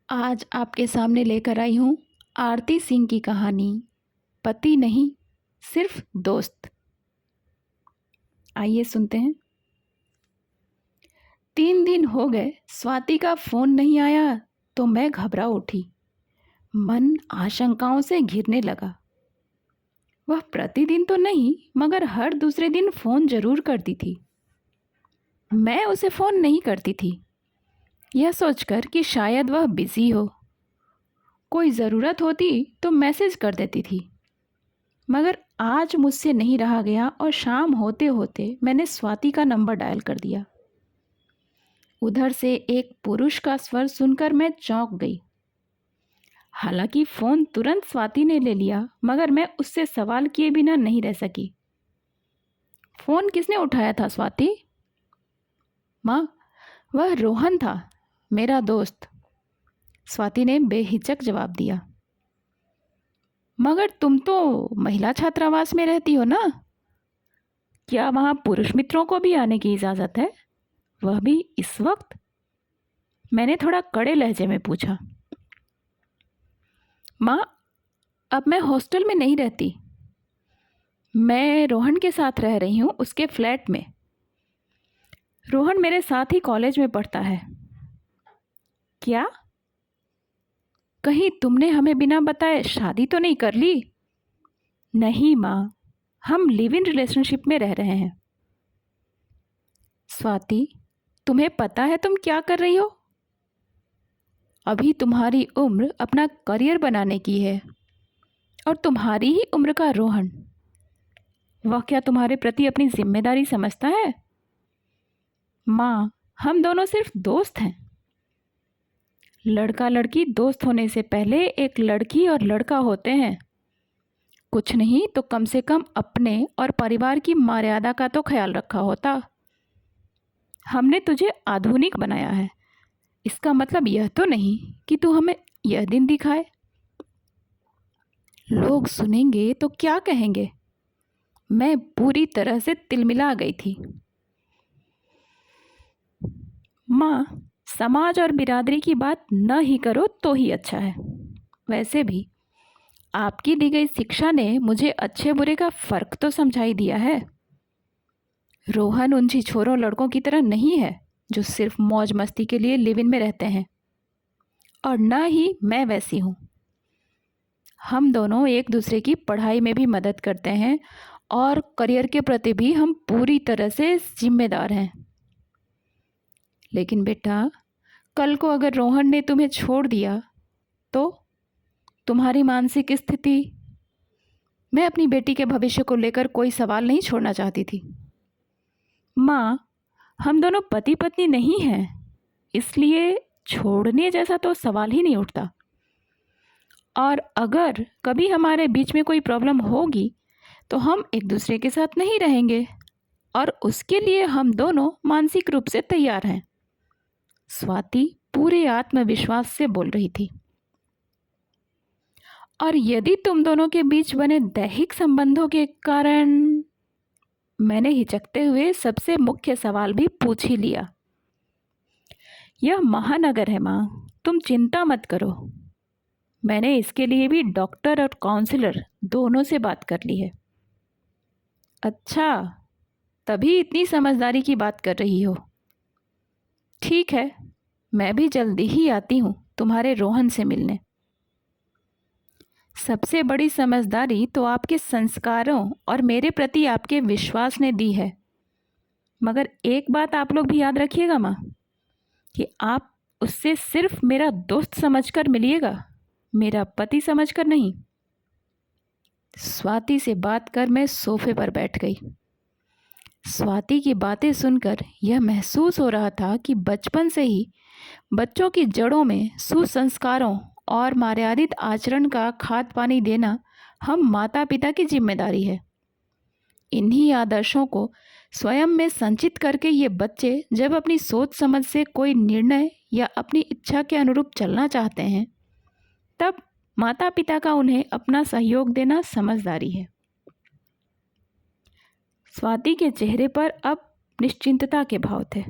आज आपके सामने लेकर आई हूँ आरती सिंह की कहानी। पति नहीं, सिर्फ दोस्त। आइए सुनते हैं। 3 दिन हो गए, स्वाति का फोन नहीं आया तो मैं घबरा उठी। मन आशंकाओं से घिरने लगा। वह प्रतिदिन तो नहीं, मगर हर दूसरे दिन फोन जरूर करती थी। मैं उसे फोन नहीं करती थी, यह सोचकर कि शायद वह बिजी हो। कोई ज़रूरत होती तो मैसेज कर देती थी, मगर आज मुझसे नहीं रहा गया और शाम होते होते मैंने स्वाति का नंबर डायल कर दिया। उधर से एक पुरुष का स्वर सुनकर मैं चौंक गई। हालांकि फ़ोन तुरंत स्वाति ने ले लिया, मगर मैं उससे सवाल किए बिना नहीं रह सकी। फ़ोन किसने उठाया था स्वाति? माँ, वह रोहन था, मेरा दोस्त, स्वाति ने बेहिचक जवाब दिया। मगर तुम तो महिला छात्रावास में रहती हो ना? क्या वहाँ पुरुष मित्रों को भी आने की इजाज़त है, वह भी इस वक्त? मैंने थोड़ा कड़े लहजे में पूछा। माँ, अब मैं हॉस्टल में नहीं रहती, मैं रोहन के साथ रह रही हूँ, उसके फ्लैट में। रोहन मेरे साथ ही कॉलेज में पढ़ता है। क्या? कहीं तुमने हमें बिना बताए शादी तो नहीं कर ली? नहीं माँ, हम लिव इन रिलेशनशिप में रह रहे हैं। स्वाति, तुम्हें पता है तुम क्या कर रही हो? अभी तुम्हारी उम्र अपना करियर बनाने की है, और तुम्हारी ही उम्र का रोहन, वह क्या तुम्हारे प्रति अपनी जिम्मेदारी समझता है? माँ, हम दोनों सिर्फ दोस्त हैं। लड़का लड़की दोस्त होने से पहले एक लड़की और लड़का होते हैं। कुछ नहीं तो कम से कम अपने और परिवार की मर्यादा का तो ख्याल रखा होता। हमने तुझे आधुनिक बनाया है, इसका मतलब यह तो नहीं कि तू हमें यह दिन दिखाए। लोग सुनेंगे तो क्या कहेंगे? मैं पूरी तरह से तिलमिला गई थी। माँ, समाज और बिरादरी की बात न ही करो तो ही अच्छा है। वैसे भी आपकी दी गई शिक्षा ने मुझे अच्छे बुरे का फर्क तो समझाई दिया है। रोहन उन छिछोरों लड़कों की तरह नहीं है जो सिर्फ मौज मस्ती के लिए लिव इन में रहते हैं, और न ही मैं वैसी हूँ। हम दोनों एक दूसरे की पढ़ाई में भी मदद करते हैं, और करियर के प्रति भी हम पूरी तरह से जिम्मेदार हैं। लेकिन बेटा, कल को अगर रोहन ने तुम्हें छोड़ दिया तो तुम्हारी मानसिक स्थिति? मैं अपनी बेटी के भविष्य को लेकर कोई सवाल नहीं छोड़ना चाहती थी। माँ, हम दोनों पति पत्नी नहीं हैं, इसलिए छोड़ने जैसा तो सवाल ही नहीं उठता। और अगर कभी हमारे बीच में कोई प्रॉब्लम होगी तो हम एक दूसरे के साथ नहीं रहेंगे, और उसके लिए हम दोनों मानसिक रूप से तैयार हैं। स्वाति पूरे आत्मविश्वास से बोल रही थी। और यदि तुम दोनों के बीच बने दैहिक संबंधों के कारण? मैंने हिचकते हुए सबसे मुख्य सवाल भी पूछ ही लिया। यह महानगर है माँ, तुम चिंता मत करो। मैंने इसके लिए भी डॉक्टर और काउंसलर दोनों से बात कर ली है। अच्छा, तभी इतनी समझदारी की बात कर रही हो। ठीक है, मैं भी जल्दी ही आती हूँ तुम्हारे रोहन से मिलने। सबसे बड़ी समझदारी तो आपके संस्कारों और मेरे प्रति आपके विश्वास ने दी है। मगर एक बात आप लोग भी याद रखिएगा माँ, कि आप उससे सिर्फ मेरा दोस्त समझकर मिलिएगा, मेरा पति समझकर नहीं। स्वाति से बात कर मैं सोफे पर बैठ गई। स्वाति की बातें सुनकर यह महसूस हो रहा था कि बचपन से ही बच्चों की जड़ों में सुसंस्कारों और मर्यादित आचरण का खाद पानी देना हम माता पिता की जिम्मेदारी है। इन्हीं आदर्शों को स्वयं में संचित करके ये बच्चे जब अपनी सोच समझ से कोई निर्णय या अपनी इच्छा के अनुरूप चलना चाहते हैं, तब माता पिता का उन्हें अपना सहयोग देना समझदारी है। स्वाति के चेहरे पर अब निश्चिंतता के भाव थे।